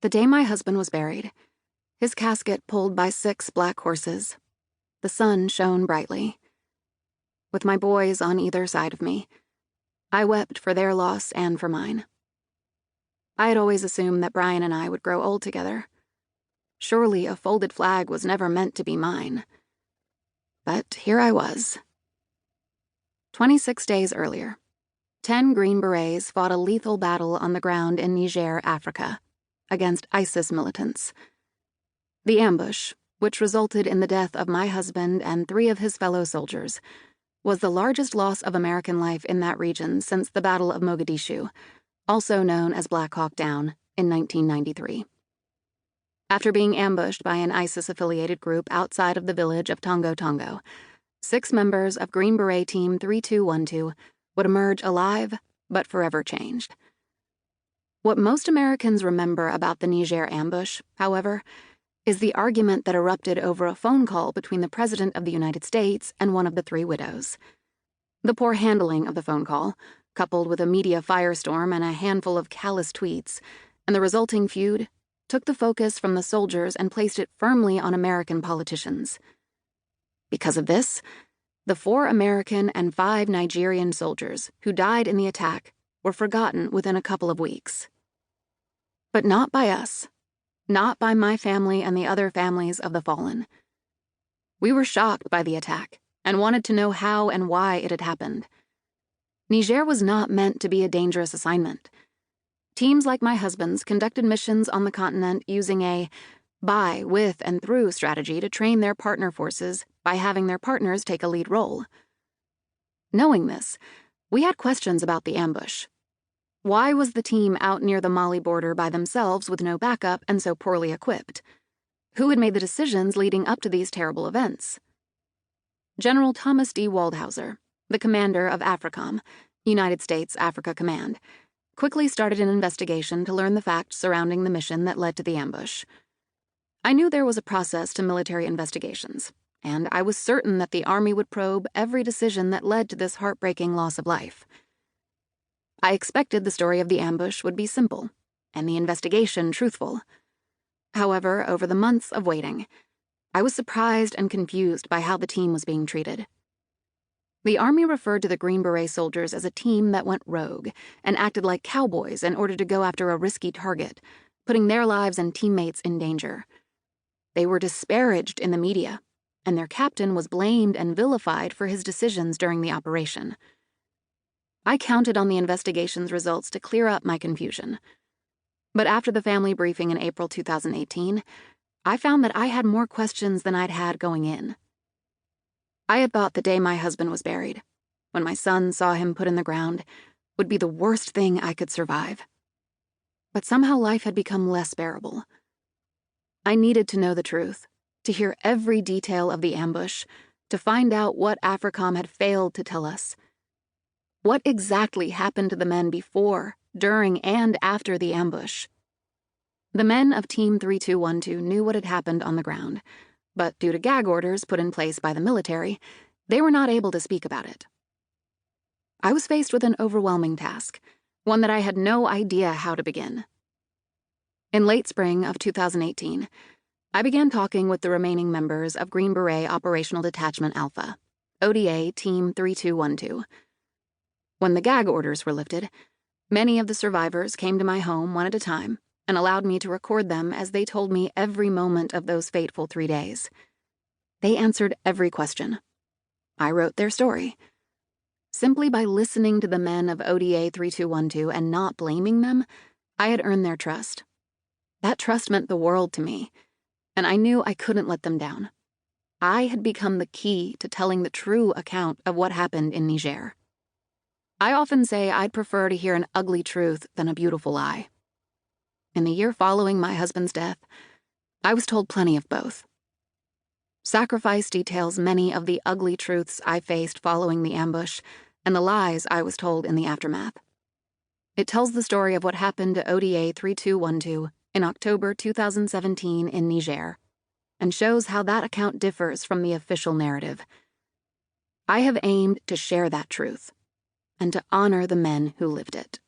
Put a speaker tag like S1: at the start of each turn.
S1: The day my husband was buried, his casket pulled by 6 black horses, the sun shone brightly. With my boys on either side of me, I wept for their loss and for mine. I had always assumed that Brian and I would grow old together. Surely a folded flag was never meant to be mine. But here I was. 26 days earlier, 10 Green Berets fought a lethal battle on the ground in Niger, Africa, against ISIS militants. The ambush, which resulted in the death of my husband and 3 of his fellow soldiers, was the largest loss of American life in that region since the Battle of Mogadishu, also known as Black Hawk Down, in 1993. After being ambushed by an ISIS-affiliated group outside of the village of Tongo Tongo, 6 members of Green Beret Team 3212 would emerge alive but forever changed. What most Americans remember about the Niger ambush, however, is the argument that erupted over a phone call between the President of the United States and one of the 3 widows. The poor handling of the phone call, coupled with a media firestorm and a handful of callous tweets, and the resulting feud, took the focus from the soldiers and placed it firmly on American politicians. Because of this, the 4 American and 5 Nigerian soldiers who died in the attack were forgotten within a couple of weeks. But not by us. Not by my family and the other families of the fallen. We were shocked by the attack and wanted to know how and why it had happened. Niger was not meant to be a dangerous assignment. Teams like my husband's conducted missions on the continent using a by, with, and through strategy to train their partner forces by having their partners take a lead role. Knowing this, we had questions about the ambush. Why was the team out near the Mali border by themselves with no backup and so poorly equipped? Who had made the decisions leading up to these terrible events? General Thomas D. Waldhauser, the commander of AFRICOM, United States Africa Command, quickly started an investigation to learn the facts surrounding the mission that led to the ambush. I knew there was a process to military investigations, and I was certain that the Army would probe every decision that led to this heartbreaking loss of life. I expected the story of the ambush would be simple, and the investigation truthful. However, over the months of waiting, I was surprised and confused by how the team was being treated. The Army referred to the Green Beret soldiers as a team that went rogue and acted like cowboys in order to go after a risky target, putting their lives and teammates in danger. They were disparaged in the media, and their captain was blamed and vilified for his decisions during the operation. I counted on the investigation's results to clear up my confusion. But after the family briefing in April 2018, I found that I had more questions than I'd had going in. I had thought the day my husband was buried, when my son saw him put in the ground, would be the worst thing I could survive. But somehow life had become less bearable. I needed to know the truth, to hear every detail of the ambush, to find out what AFRICOM had failed to tell us. What exactly happened to the men before, during, and after the ambush? The men of Team 3212 knew what had happened on the ground, but due to gag orders put in place by the military, they were not able to speak about it. I was faced with an overwhelming task, one that I had no idea how to begin. In late spring of 2018, I began talking with the remaining members of Green Beret Operational Detachment Alpha, ODA Team 3212. When the gag orders were lifted, many of the survivors came to my home one at a time and allowed me to record them as they told me every moment of those fateful 3 days. They answered every question. I wrote their story. Simply by listening to the men of ODA 3212 and not blaming them, I had earned their trust. That trust meant the world to me, and I knew I couldn't let them down. I had become the key to telling the true account of what happened in Niger. I often say I'd prefer to hear an ugly truth than a beautiful lie. In the year following my husband's death, I was told plenty of both. Sacrifice details many of the ugly truths I faced following the ambush and the lies I was told in the aftermath. It tells the story of what happened to ODA 3212 in October 2017 in Niger, and shows how that account differs from the official narrative. I have aimed to share that truth and to honor the men who lived it.